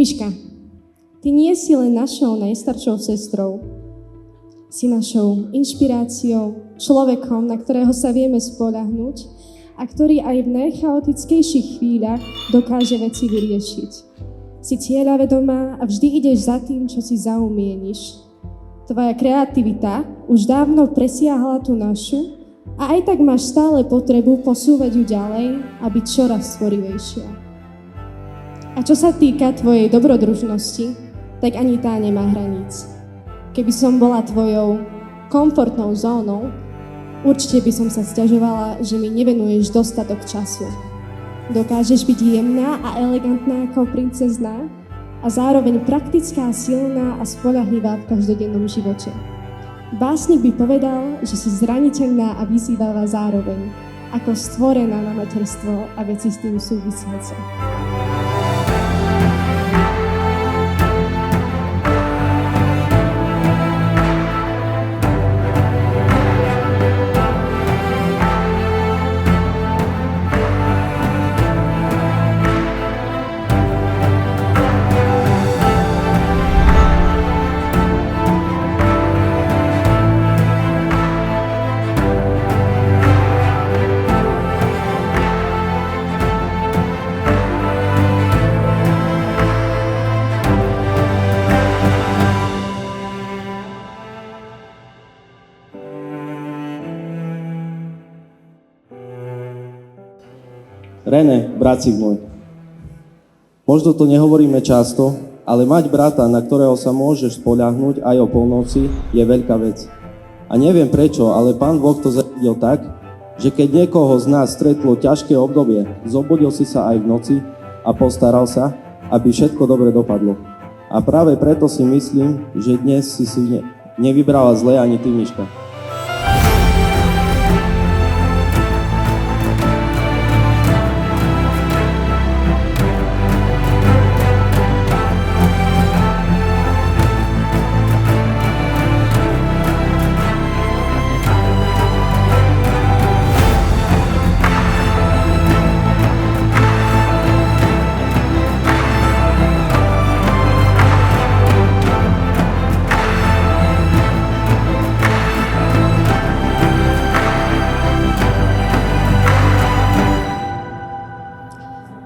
Miška, ty nie si len našou najstaršou sestrou. Si našou inšpiráciou, človekom, na ktorého sa vieme spoľahnúť a ktorý aj v najchaotickejších chvíľach dokáže veci vyriešiť. Si cieľavedomá a vždy ideš za tým, čo si zaumieniš. Tvoja kreativita už dávno presiahla tú našu a aj tak máš stále potrebu posúvať ju ďalej a byť čoraz stvorivejšia. A čo sa týka tvojej dobrodružnosti, tak ani tá nemá hraníc. Keby som bola tvojou komfortnou zónou, určite by som sa sťažovala, že mi nevenuješ dostatok času. Dokážeš byť jemná a elegantná ako princezná a zároveň praktická, silná a spoľahlivá v každodennom živote. Básnik by povedal, že si zraniteľná a vyzývavá zároveň, ako stvorená na materstvo a veci s tým súvisiace. René, bratík môj, možno to nehovoríme často, ale mať brata, na ktorého sa môžeš spoľahnúť aj o polnoci, je veľká vec. A neviem prečo, ale Pán Boh to zariadil tak, že keď niekoho z nás stretlo ťažké obdobie, zobudil si sa aj v noci a postaral sa, aby všetko dobre dopadlo. A práve preto si myslím, že dnes si nevybrala zle ani ty, Miška.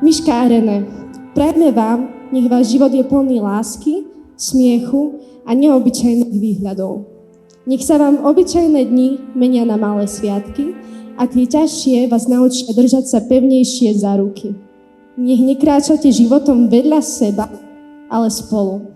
Miška a René, prajme vám, nech váš život je plný lásky, smiechu a neobyčajných výhľadov. Nech sa vám obyčajné dni menia na malé sviatky a tie ťažšie vás naučia držať sa pevnejšie za ruky. Nech nekráčate životom vedľa seba, ale spolu.